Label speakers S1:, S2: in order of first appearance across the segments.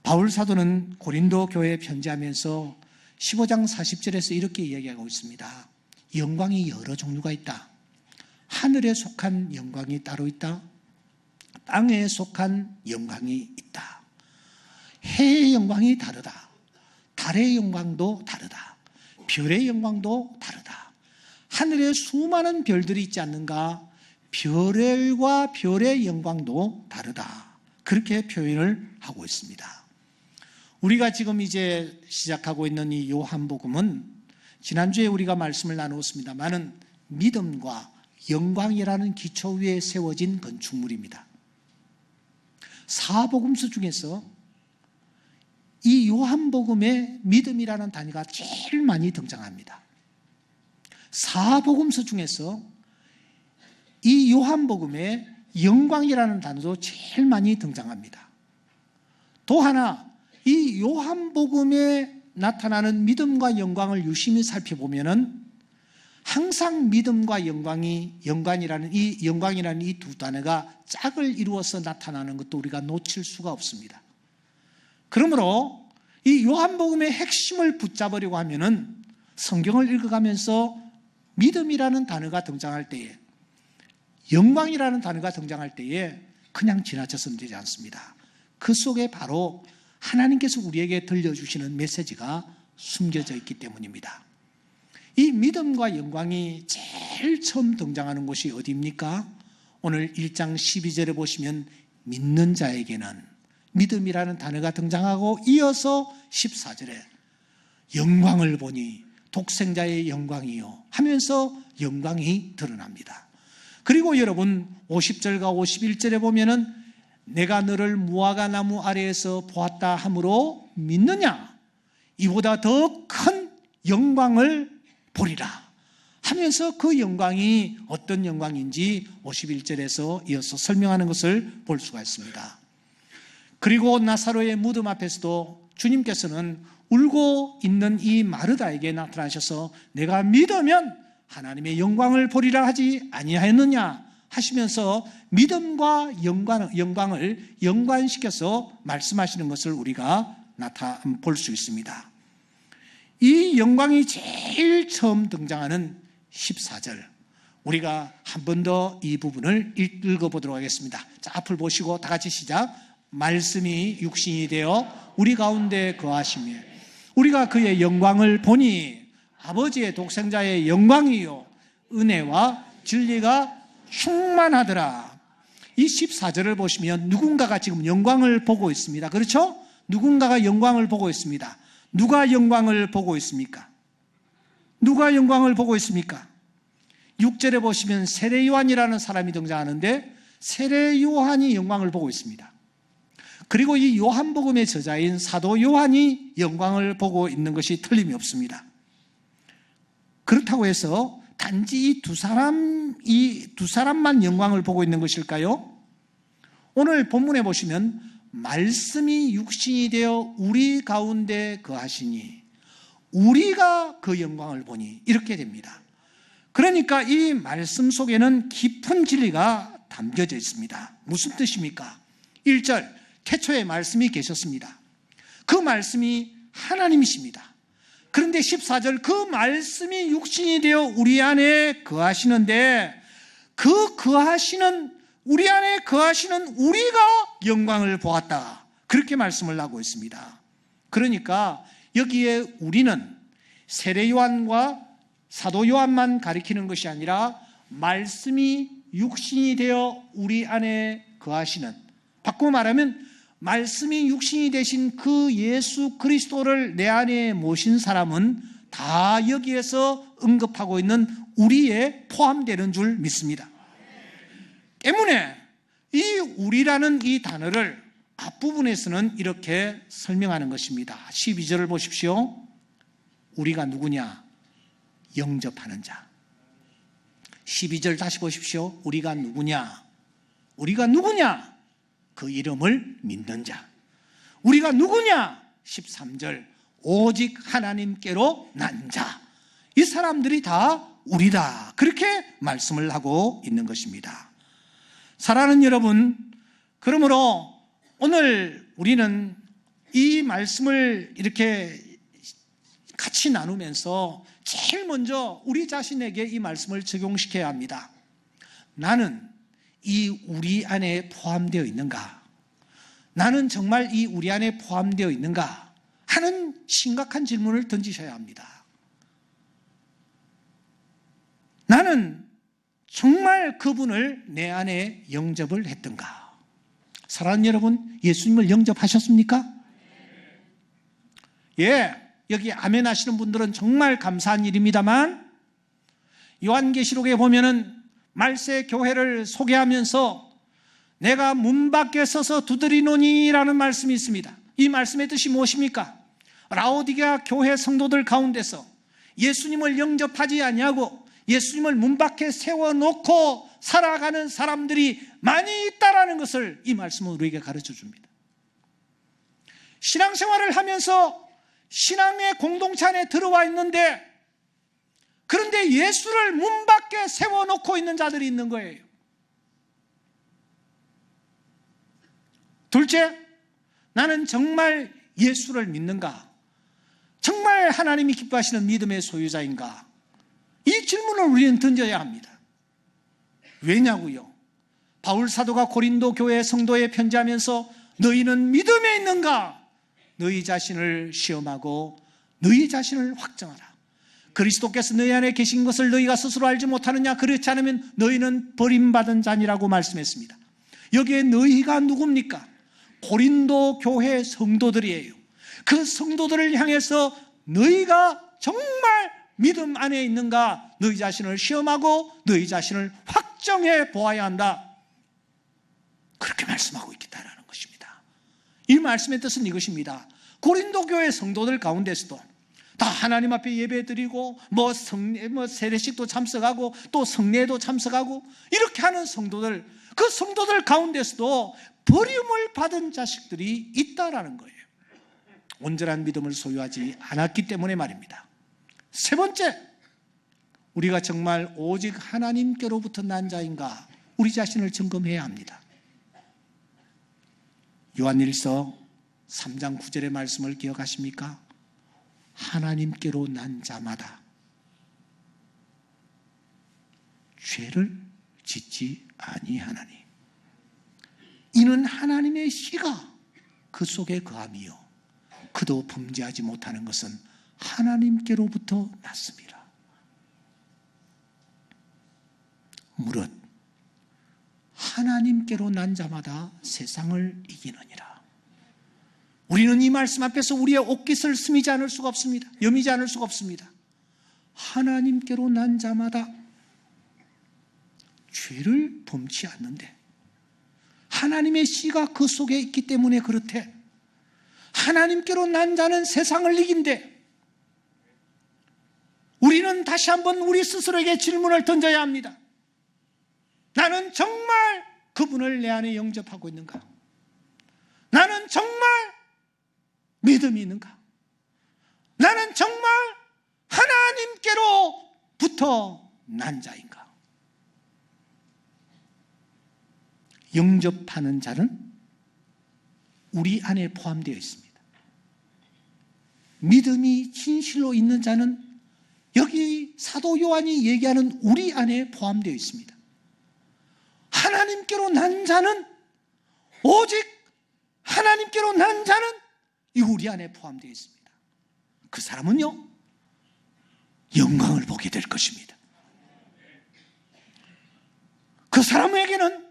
S1: 바울 사도는 고린도 교회에 편지하면서 15장 40절에서 이렇게 이야기하고 있습니다. 영광이 여러 종류가 있다. 하늘에 속한 영광이 따로 있다. 땅에 속한 영광이 있다. 해의 영광이 다르다. 달의 영광도 다르다. 별의 영광도 다르다. 하늘에 수많은 별들이 있지 않는가? 별과 별의 영광도 다르다. 그렇게 표현을 하고 있습니다. 우리가 지금 이제 시작하고 있는 이 요한복음은 지난주에 우리가 말씀을 나누었습니다만은 믿음과 영광이라는 기초 위에 세워진 건축물입니다. 사복음서 중에서 이 요한복음에 믿음이라는 단위가 제일 많이 등장합니다. 사복음서 중에서 이 요한복음에 영광이라는 단어도 제일 많이 등장합니다. 또 하나, 이 요한복음에 나타나는 믿음과 영광을 유심히 살펴보면은 항상 믿음과 영광이라는 이 두 단어가 짝을 이루어서 나타나는 것도 우리가 놓칠 수가 없습니다. 그러므로 이 요한복음의 핵심을 붙잡으려고 하면은 성경을 읽어가면서 믿음이라는 단어가 등장할 때에, 영광이라는 단어가 등장할 때에 그냥 지나쳐서는 되지 않습니다. 그 속에 바로 하나님께서 우리에게 들려주시는 메시지가 숨겨져 있기 때문입니다. 이 믿음과 영광이 제일 처음 등장하는 곳이 어디입니까? 오늘 1장 12절에 보시면 믿는 자에게는 믿음이라는 단어가 등장하고 이어서 14절에 영광을 보니 독생자의 영광이요 하면서 영광이 드러납니다. 그리고 여러분 50절과 51절에 보면은 내가 너를 무화과 나무 아래에서 보았다 하므로 믿느냐? 이보다 더 큰 영광을 보리라 하면서 그 영광이 어떤 영광인지 51절에서 이어서 설명하는 것을 볼 수가 있습니다. 그리고 나사로의 무덤 앞에서도 주님께서는 울고 있는 이 마르다에게 나타나셔서 내가 믿으면 하나님의 영광을 보리라 하지 아니하였느냐 하시면서 믿음과 영광을 연관시켜서 말씀하시는 것을 우리가 볼 수 있습니다. 이 영광이 제일 처음 등장하는 14절, 우리가 한 번 더 이 부분을 읽어보도록 하겠습니다. 자, 앞을 보시고 다 같이 시작. 말씀이 육신이 되어 우리 가운데 거하시며 우리가 그의 영광을 보니 아버지의 독생자의 영광이요 은혜와 진리가 충만하더라. 이 14절을 보시면 누군가가 지금 영광을 보고 있습니다. 그렇죠? 누군가가 영광을 보고 있습니다. 누가 영광을 보고 있습니까? 누가 영광을 보고 있습니까? 6절에 보시면 세례 요한이라는 사람이 등장하는데 세례 요한이 영광을 보고 있습니다. 그리고 이 요한복음의 저자인 사도 요한이 영광을 보고 있는 것이 틀림이 없습니다. 그렇다고 해서 단지 이 두 사람만 영광을 보고 있는 것일까요? 오늘 본문에 보시면 말씀이 육신이 되어 우리 가운데 거하시니 우리가 그 영광을 보니 이렇게 됩니다. 그러니까 이 말씀 속에는 깊은 진리가 담겨져 있습니다. 무슨 뜻입니까? 1절 태초에 말씀이 계셨습니다. 그 말씀이 하나님이십니다. 그런데 14절 그 말씀이 육신이 되어 우리 안에 거하시는데 그 우리 안에 거하시는 우리가 영광을 보았다. 그렇게 말씀을 하고 있습니다. 그러니까 여기에 우리는 세례 요한과 사도 요한만 가리키는 것이 아니라 말씀이 육신이 되어 우리 안에 거하시는, 바꾸어 말하면 말씀이 육신이 되신 그 예수 그리스도를 내 안에 모신 사람은 다 여기에서 언급하고 있는 우리에 포함되는 줄 믿습니다. 때문에 이 우리라는 이 단어를 앞부분에서는 이렇게 설명하는 것입니다. 12절을 보십시오. 우리가 누구냐? 영접하는 자. 12절 다시 보십시오. 우리가 누구냐? 우리가 누구냐? 그 이름을 믿는 자. 우리가 누구냐? 13절 오직 하나님께로 난 자. 이 사람들이 다 우리다. 그렇게 말씀을 하고 있는 것입니다. 사랑하는 여러분, 그러므로 오늘 우리는 이 말씀을 이렇게 같이 나누면서 제일 먼저 우리 자신에게 이 말씀을 적용시켜야 합니다. 나는 이 우리 안에 포함되어 있는가? 나는 정말 이 우리 안에 포함되어 있는가? 하는 심각한 질문을 던지셔야 합니다. 나는 정말 그분을 내 안에 영접을 했던가? 사랑하는 여러분, 예수님을 영접하셨습니까? 예, 여기 아멘 하시는 분들은 정말 감사한 일입니다만, 요한계시록에 보면은 말세 교회를 소개하면서 내가 문 밖에 서서 두드리노니라는 말씀이 있습니다. 이 말씀의 뜻이 무엇입니까? 라오디게아 교회 성도들 가운데서 예수님을 영접하지 아니하고 예수님을 문 밖에 세워놓고 살아가는 사람들이 많이 있다라는 것을 이 말씀은 우리에게 가르쳐 줍니다. 신앙생활을 하면서 신앙의 공동체 안에 들어와 있는데, 그런데 예수를 문 밖에 세워놓고 있는 자들이 있는 거예요. 둘째, 나는 정말 예수를 믿는가? 정말 하나님이 기뻐하시는 믿음의 소유자인가? 이 질문을 우리는 던져야 합니다. 왜냐고요? 바울 사도가 고린도 교회 성도에 편지하면서 너희는 믿음에 있는가? 너희 자신을 시험하고 너희 자신을 확정하라. 그리스도께서 너희 안에 계신 것을 너희가 스스로 알지 못하느냐? 그렇지 않으면 너희는 버림받은 자니라고 말씀했습니다. 여기에 너희가 누굽니까? 고린도 교회 성도들이에요. 그 성도들을 향해서 너희가 정말 믿음 안에 있는가? 너희 자신을 시험하고 너희 자신을 확정해 보아야 한다. 그렇게 말씀하고 있다는 것입니다. 이 말씀의 뜻은 이것입니다. 고린도 교회 성도들 가운데서도 다 하나님 앞에 예배드리고 세례식도 참석하고 또 성례에도 참석하고 이렇게 하는 성도들, 그 성도들 가운데서도 버림을 받은 자식들이 있다라는 거예요. 온전한 믿음을 소유하지 않았기 때문에 말입니다. 세 번째, 우리가 정말 오직 하나님께로부터 난 자인가? 우리 자신을 점검해야 합니다. 요한일서 3장 9절의 말씀을 기억하십니까? 하나님께로 난 자마다 죄를 짓지 아니하나니 이는 하나님의 씨가 그 속에 거함이요 그도 범죄하지 못하는 것은 하나님께로부터 났습니다. 무릇 하나님께로 난 자마다 세상을 이기느니라. 우리는 이 말씀 앞에서 우리의 옷깃을 스미지 않을 수가 없습니다. 여미지 않을 수가 없습니다. 하나님께로 난 자마다 죄를 범치 않는데 하나님의 씨가 그 속에 있기 때문에 그렇대. 하나님께로 난 자는 세상을 이긴대. 우리는 다시 한번 우리 스스로에게 질문을 던져야 합니다. 나는 정말 그분을 내 안에 영접하고 있는가? 나는 정말 믿음이 있는가? 나는 정말 하나님께로부터 난 자인가? 영접하는 자는 우리 안에 포함되어 있습니다. 믿음이 진실로 있는 자는 여기 사도 요한이 얘기하는 우리 안에 포함되어 있습니다. 하나님께로 난 자는, 오직 하나님께로 난 자는 이 우리 안에 포함되어 있습니다. 그 사람은요, 영광을 보게 될 것입니다. 그 사람에게는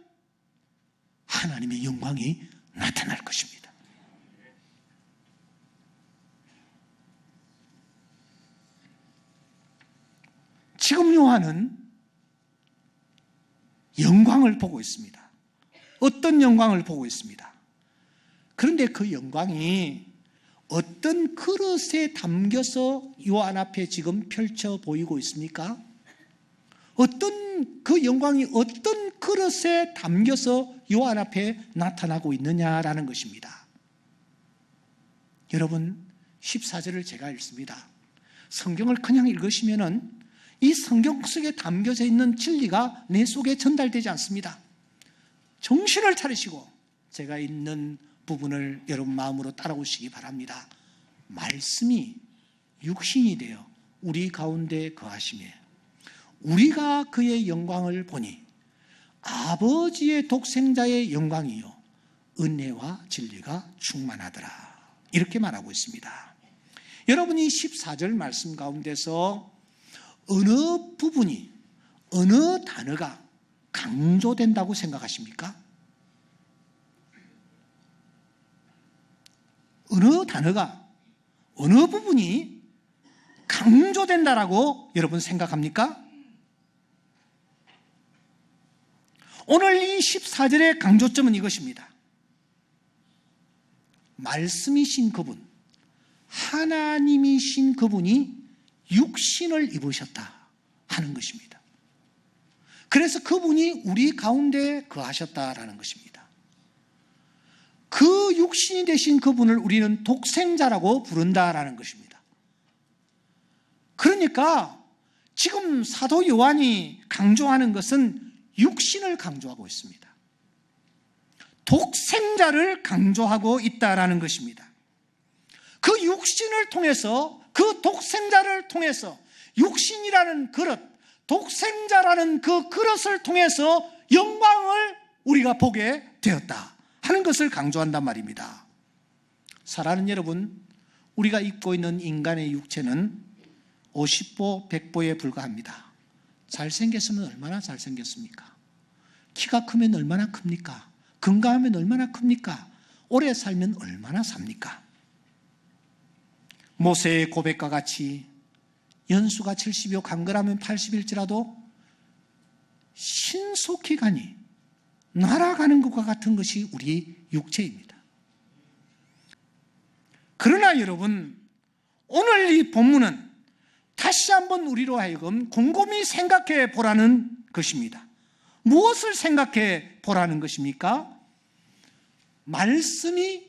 S1: 하나님의 영광이 나타날 것입니다. 지금 요한은 영광을 보고 있습니다. 어떤 영광을 보고 있습니다. 그런데 그 영광이 어떤 그릇에 담겨서 요한 앞에 지금 펼쳐 보이고 있습니까? 그 영광이 어떤 그릇에 담겨서 요한 앞에 나타나고 있느냐라는 것입니다. 여러분, 14절을 제가 읽습니다. 성경을 그냥 읽으시면은 이 성경 속에 담겨져 있는 진리가 내 속에 전달되지 않습니다. 정신을 차리시고 제가 있는 부분을 여러분 마음으로 따라오시기 바랍니다. 말씀이 육신이 되어 우리 가운데 거하시며 우리가 그의 영광을 보니 아버지의 독생자의 영광이요 은혜와 진리가 충만하더라. 이렇게 말하고 있습니다. 여러분이 14절 말씀 가운데서 어느 부분이, 어느 단어가 강조된다고 생각하십니까? 어느 단어가, 어느 부분이 강조된다라고 여러분 생각합니까? 오늘 이 14절의 강조점은 이것입니다. 말씀이신 그분, 하나님이신 그분이 육신을 입으셨다 하는 것입니다. 그래서 그분이 우리 가운데 거하셨다라는 것입니다. 그 육신이 되신 그분을 우리는 독생자라고 부른다라는 것입니다. 그러니까 지금 사도 요한이 강조하는 것은 육신을 강조하고 있습니다. 독생자를 강조하고 있다라는 것입니다. 그 육신을 통해서, 그 독생자를 통해서 육신이라는 그릇, 독생자라는 그 그릇을 통해서 영광을 우리가 보게 되었다 하는 것을 강조한단 말입니다. 사랑하는 여러분, 우리가 입고 있는 인간의 육체는 50보, 100보에 불과합니다. 잘생겼으면 얼마나 잘생겼습니까? 키가 크면 얼마나 큽니까? 건강하면 얼마나 큽니까? 오래 살면 얼마나 삽니까? 모세의 고백과 같이 연수가 70이요 강건하면 80일지라도 신속히 가니 날아가는 것과 같은 것이 우리 육체입니다. 그러나 여러분, 오늘 이 본문은 다시 한번 우리로 하여금 곰곰이 생각해 보라는 것입니다. 무엇을 생각해 보라는 것입니까? 말씀이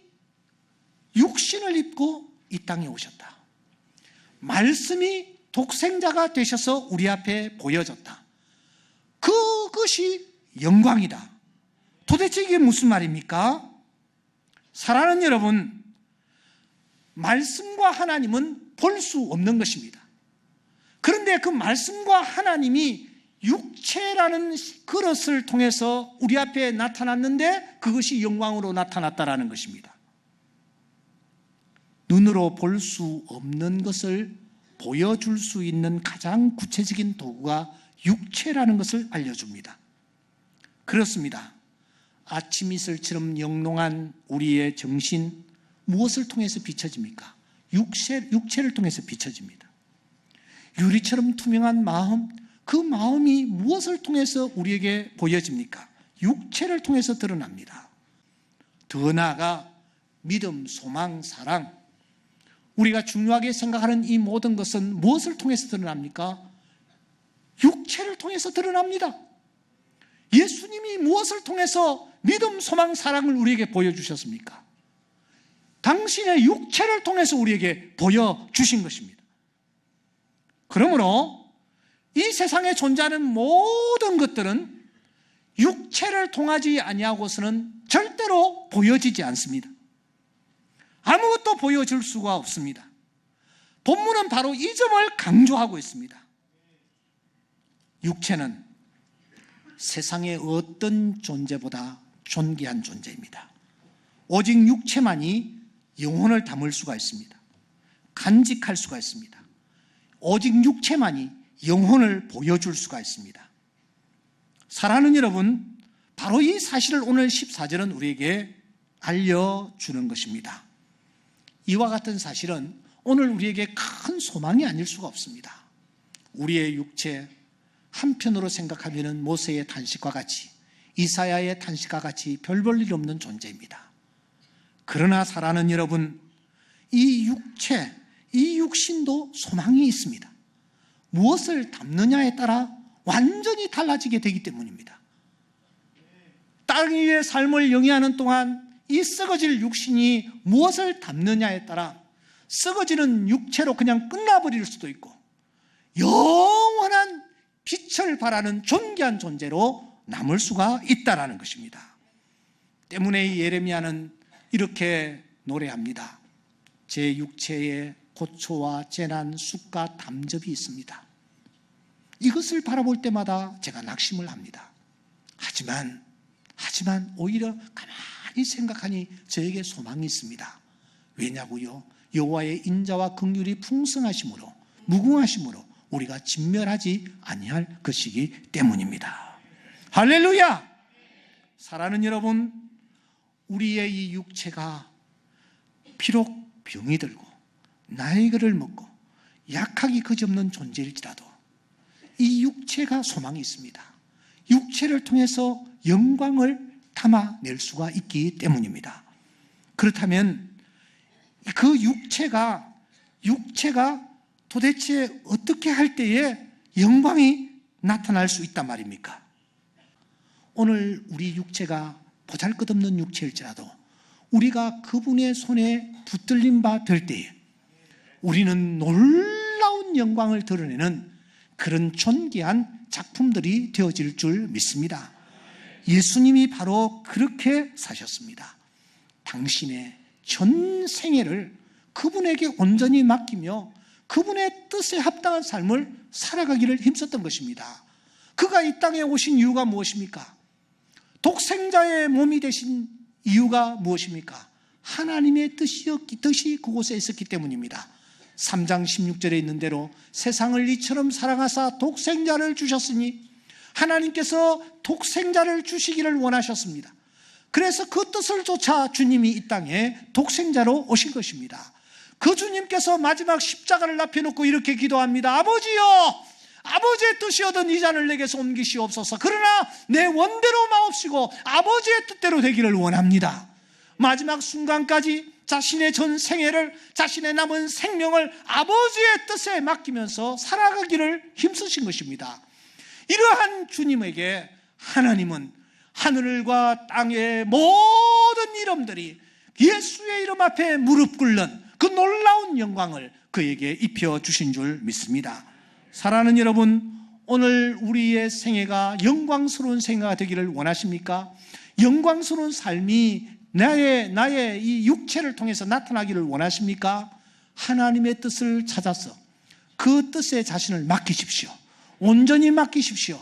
S1: 육신을 입고 이 땅에 오셨다. 말씀이 독생자가 되셔서 우리 앞에 보여졌다. 그것이 영광이다. 도대체 이게 무슨 말입니까? 사랑하는 여러분, 말씀과 하나님은 볼 수 없는 것입니다. 그런데 그 말씀과 하나님이 육체라는 그릇을 통해서 우리 앞에 나타났는데 그것이 영광으로 나타났다라는 것입니다. 눈으로 볼 수 없는 것을 보여줄 수 있는 가장 구체적인 도구가 육체라는 것을 알려줍니다. 그렇습니다. 아침 이슬처럼 영롱한 우리의 정신, 무엇을 통해서 비춰집니까? 육체를 통해서 비춰집니다. 유리처럼 투명한 마음, 그 마음이 무엇을 통해서 우리에게 보여집니까? 육체를 통해서 드러납니다. 더 나아가 믿음, 소망, 사랑, 우리가 중요하게 생각하는 이 모든 것은 무엇을 통해서 드러납니까? 육체를 통해서 드러납니다. 예수님이 무엇을 통해서 믿음, 소망, 사랑을 우리에게 보여주셨습니까? 당신의 육체를 통해서 우리에게 보여주신 것입니다. 그러므로 이 세상에 존재하는 모든 것들은 육체를 통하지 아니하고서는 절대로 보여지지 않습니다. 아무것도 보여줄 수가 없습니다. 본문은 바로 이 점을 강조하고 있습니다. 육체는 세상의 어떤 존재보다 존귀한 존재입니다. 오직 육체만이 영혼을 담을 수가 있습니다. 간직할 수가 있습니다. 오직 육체만이 영혼을 보여줄 수가 있습니다. 사랑하는 여러분, 바로 이 사실을 오늘 14절은 우리에게 알려주는 것입니다. 이와 같은 사실은 오늘 우리에게 큰 소망이 아닐 수가 없습니다. 우리의 육체, 한편으로 생각하면 모세의 탄식과 같이, 이사야의 탄식과 같이 별 볼 일 없는 존재입니다. 그러나 사랑하는 여러분, 이 육체, 이 육신도 소망이 있습니다. 무엇을 담느냐에 따라 완전히 달라지게 되기 때문입니다. 땅 위의 삶을 영위하는 동안 이 썩어질 육신이 무엇을 담느냐에 따라 썩어지는 육체로 그냥 끝나버릴 수도 있고 영원한 빛을 발하는 존귀한 존재로 남을 수가 있다는 것입니다. 때문에 예레미야는 이렇게 노래합니다. 제 육체에 고초와 재난, 쑥과 담접이 있습니다. 이것을 바라볼 때마다 제가 낙심을 합니다. 하지만 오히려 가만히 생각하니 저에게 소망이 있습니다. 왜냐고요? 여호와의 인자와 긍휼이 풍성하심으로, 무궁하심으로 우리가 진멸하지 아니할 것이기 때문입니다. 할렐루야! 사랑하는 여러분, 우리의 이 육체가 비록 병이 들고 나이를 먹고 약하기 그지없는 존재일지라도 이 육체가 소망이 있습니다. 육체를 통해서 영광을 담아낼 수가 있기 때문입니다. 그렇다면 그 육체가 도대체 어떻게 할 때에 영광이 나타날 수 있단 말입니까? 오늘 우리 육체가 보잘것없는 육체일지라도 우리가 그분의 손에 붙들린 바 될 때에 우리는 놀라운 영광을 드러내는 그런 존귀한 작품들이 되어질 줄 믿습니다. 예수님이 바로 그렇게 사셨습니다. 당신의 전 생애를 그분에게 온전히 맡기며 그분의 뜻에 합당한 삶을 살아가기를 힘썼던 것입니다. 그가 이 땅에 오신 이유가 무엇입니까? 독생자의 몸이 되신 이유가 무엇입니까? 하나님의 뜻이 그곳에 있었기 때문입니다. 3장 16절에 있는 대로 세상을 이처럼 사랑하사 독생자를 주셨으니 하나님께서 독생자를 주시기를 원하셨습니다. 그래서 그 뜻을 쫓아 주님이 이 땅에 독생자로 오신 것입니다. 그 주님께서 마지막 십자가를 앞에 놓고 이렇게 기도합니다. 아버지여, 아버지의 뜻이오던 이 잔을 내게서 옮기시옵소서. 그러나 내 원대로 마옵시고 아버지의 뜻대로 되기를 원합니다. 마지막 순간까지 자신의 전 생애를, 자신의 남은 생명을 아버지의 뜻에 맡기면서 살아가기를 힘쓰신 것입니다. 이러한 주님에게 하나님은 하늘과 땅의 모든 이름들이 예수의 이름 앞에 무릎 꿇는 그 놀라운 영광을 그에게 입혀주신 줄 믿습니다. 사랑하는 여러분, 오늘 우리의 생애가 영광스러운 생애가 되기를 원하십니까? 영광스러운 삶이 나의 이 육체를 통해서 나타나기를 원하십니까? 하나님의 뜻을 찾아서 그 뜻에 자신을 맡기십시오. 온전히 맡기십시오.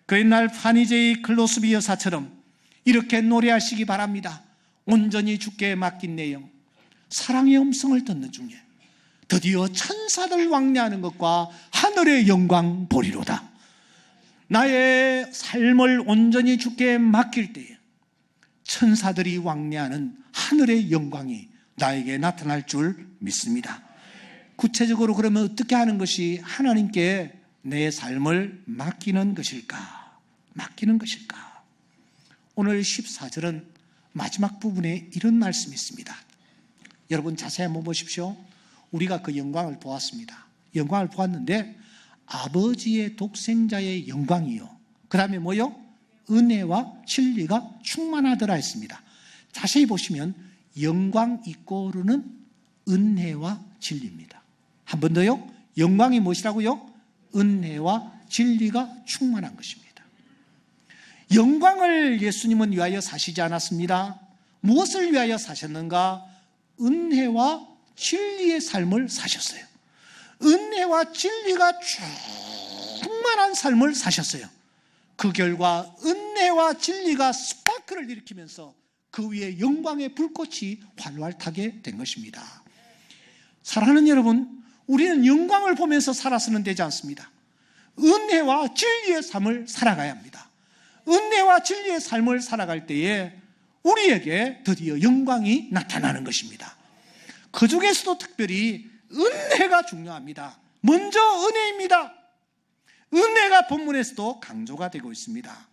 S1: 그 옛날 파니제이 클로스비 여사처럼 이렇게 노래하시기 바랍니다. 온전히 주께 맡긴 내영, 사랑의 음성을 듣는 중에 드디어 천사들 왕래하는 것과 하늘의 영광 보리로다. 나의 삶을 온전히 주께 맡길 때에 천사들이 왕래하는 하늘의 영광이 나에게 나타날 줄 믿습니다. 구체적으로 그러면 어떻게 하는 것이 하나님께 내 삶을 맡기는 것일까? 맡기는 것일까? 오늘 14절은 마지막 부분에 이런 말씀이 있습니다. 여러분 자세히 한번 보십시오. 우리가 그 영광을 보았습니다. 영광을 보았는데 아버지의 독생자의 영광이요, 그 다음에 뭐요? 은혜와 진리가 충만하더라 했습니다. 자세히 보시면 영광 이꼬르는 은혜와 진리입니다. 한 번 더요. 영광이 무엇이라고요? 은혜와 진리가 충만한 것입니다. 영광을 예수님은 위하여 사시지 않았습니다. 무엇을 위하여 사셨는가? 은혜와 진리의 삶을 사셨어요. 은혜와 진리가 충만한 삶을 사셨어요. 그 결과 은혜와 진리가 스파크를 일으키면서 그 위에 영광의 불꽃이 활활 타게 된 것입니다. 사랑하는 여러분, 우리는 영광을 보면서 살아서는 되지 않습니다. 은혜와 진리의 삶을 살아가야 합니다. 은혜와 진리의 삶을 살아갈 때에 우리에게 드디어 영광이 나타나는 것입니다. 그 중에서도 특별히 은혜가 중요합니다. 먼저 은혜입니다. 은혜가 본문에서도 강조가 되고 있습니다.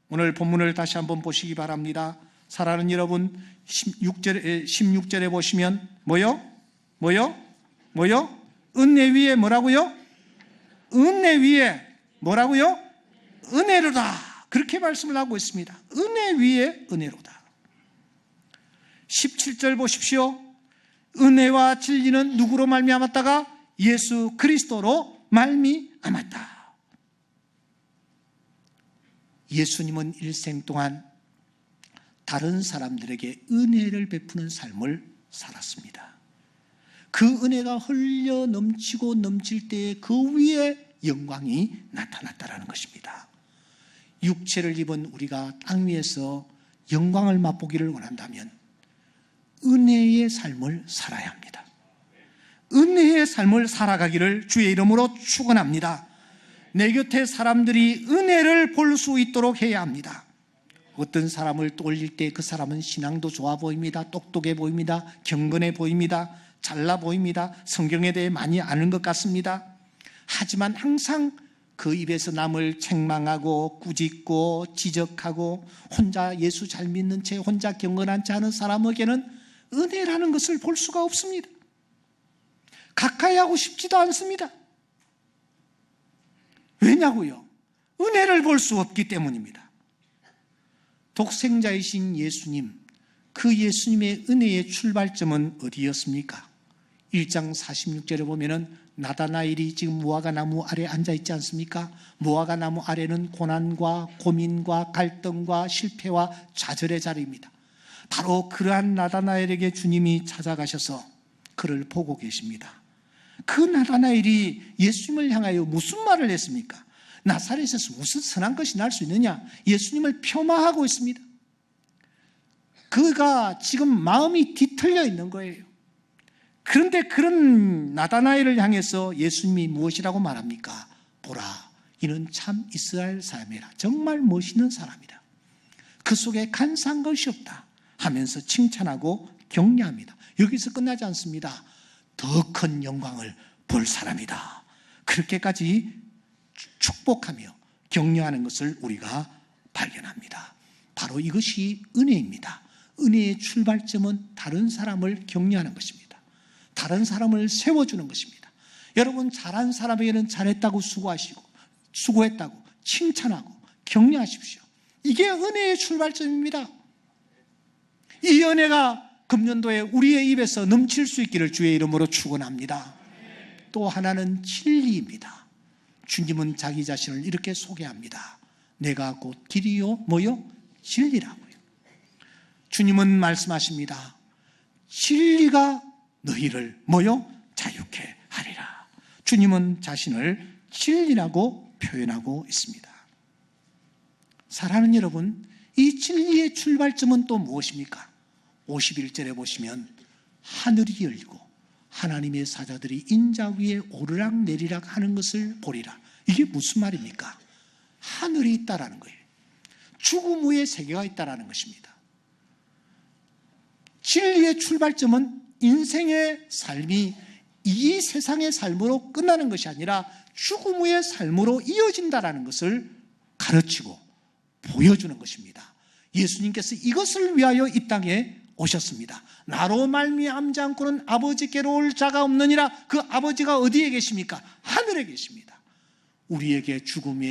S1: 오늘 본문을 다시 한번 보시기 바랍니다. 사랑하는 여러분, 16절에 보시면 뭐요? 은혜 위에 뭐라고요? 은혜 위에 뭐라고요? 은혜로다. 그렇게 말씀을 하고 있습니다. 은혜 위에 은혜로다. 17절 보십시오. 은혜와 진리는 누구로 말미암았다가? 예수 그리스도로 말미암았다. 예수님은 일생 동안 다른 사람들에게 은혜를 베푸는 삶을 살았습니다. 그 은혜가 흘려 넘치고 넘칠 때에 그 위에 영광이 나타났다는 것입니다. 육체를 입은 우리가 땅 위에서 영광을 맛보기를 원한다면 은혜의 삶을 살아야 합니다. 은혜의 삶을 살아가기를 주의 이름으로 축원합니다. 내 곁에 사람들이 은혜를 볼 수 있도록 해야 합니다. 어떤 사람을 떠올릴 때 그 사람은 신앙도 좋아 보입니다. 똑똑해 보입니다. 경건해 보입니다. 잘나 보입니다. 성경에 대해 많이 아는 것 같습니다. 하지만 항상 그 입에서 남을 책망하고 꾸짖고 지적하고 혼자 예수 잘 믿는 채 혼자 경건한 채 하는 사람에게는 은혜라는 것을 볼 수가 없습니다. 가까이 하고 싶지도 않습니다. 왜냐고요? 은혜를 볼 수 없기 때문입니다. 독생자이신 예수님, 그 예수님의 은혜의 출발점은 어디였습니까? 1장 46절에 보면은 나다나엘이 지금 무화과 나무 아래 앉아 있지 않습니까? 무화과 나무 아래는 고난과 고민과 갈등과 실패와 좌절의 자리입니다. 바로 그러한 나다나엘에게 주님이 찾아가셔서 그를 보고 계십니다. 그 나다나엘이 예수님을 향하여 무슨 말을 했습니까? 나사렛에서 무슨 선한 것이 날 수 있느냐? 예수님을 폄하하고 있습니다. 그가 지금 마음이 뒤틀려 있는 거예요. 그런데 그런 나다나엘을 향해서 예수님이 무엇이라고 말합니까? 보라, 이는 참 이스라엘 사람이라. 정말 멋있는 사람이다. 그 속에 간사한 것이 없다 하면서 칭찬하고 격려합니다. 여기서 끝나지 않습니다. 더 큰 영광을 볼 사람이다. 그렇게까지 축복하며 격려하는 것을 우리가 발견합니다. 바로 이것이 은혜입니다. 은혜의 출발점은 다른 사람을 격려하는 것입니다. 다른 사람을 세워주는 것입니다. 여러분, 잘한 사람에게는 잘했다고 수고했다고 칭찬하고 격려하십시오. 이게 은혜의 출발점입니다. 이 은혜가 금년도에 우리의 입에서 넘칠 수 있기를 주의 이름으로 축원합니다. 또 하나는 진리입니다. 주님은 자기 자신을 이렇게 소개합니다. 내가 곧 길이요 뭐요? 진리라고요. 주님은 말씀하십니다. 진리가 너희를 뭐요? 자유케 하리라. 주님은 자신을 진리라고 표현하고 있습니다. 사랑하는 여러분, 이 진리의 출발점은 또 무엇입니까? 51절에 보시면 하늘이 열리고 하나님의 사자들이 인자 위에 오르락 내리락 하는 것을 보리라. 이게 무슨 말입니까? 하늘이 있다라는 거예요. 죽음 후에 세계가 있다라는 것입니다. 진리의 출발점은 인생의 삶이 이 세상의 삶으로 끝나는 것이 아니라 죽음 후의 삶으로 이어진다라는 것을 가르치고 보여주는 것입니다. 예수님께서 이것을 위하여 이 땅에 오셨습니다. 나로 말미암지 않고는 아버지께로 올 자가 없느니라. 그 아버지가 어디에 계십니까? 하늘에 계십니다. 우리에게 죽음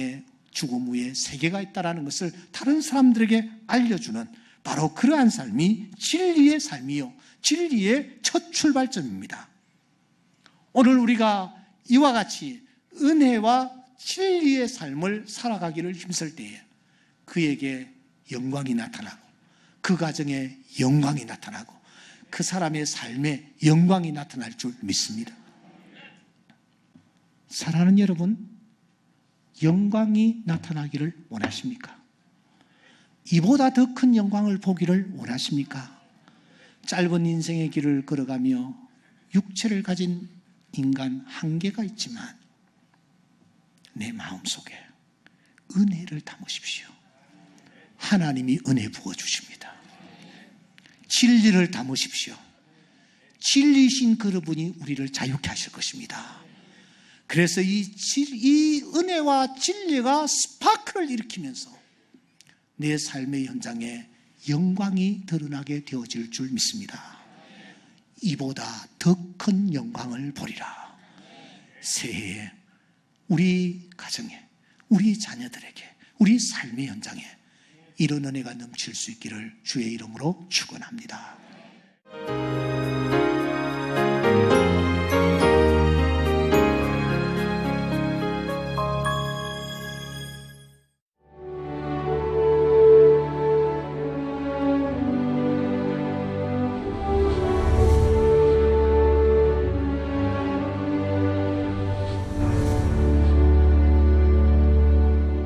S1: 후에 세계가 있다는 것을 다른 사람들에게 알려주는 바로 그러한 삶이 진리의 삶이요, 진리의 첫 출발점입니다. 오늘 우리가 이와 같이 은혜와 진리의 삶을 살아가기를 힘쓸 때에 그에게 영광이 나타나고 그 가정에 영광이 나타나고 그 사람의 삶에 영광이 나타날 줄 믿습니다. 사랑하는 여러분, 영광이 나타나기를 원하십니까? 이보다 더 큰 영광을 보기를 원하십니까? 짧은 인생의 길을 걸어가며 육체를 가진 인간 한계가 있지만 내 마음속에 은혜를 담으십시오. 하나님이 은혜 부어주십니다. 진리를 담으십시오. 진리신 그분이 우리를 자유케 하실 것입니다. 그래서 이 은혜와 진리가 스파크를 일으키면서 내 삶의 현장에 영광이 드러나게 되어질 줄 믿습니다. 이보다 더 큰 영광을 보리라. 새해에 우리 가정에, 우리 자녀들에게, 우리 삶의 현장에 이런 은혜가 넘칠 수 있기를 주의 이름으로 축원합니다.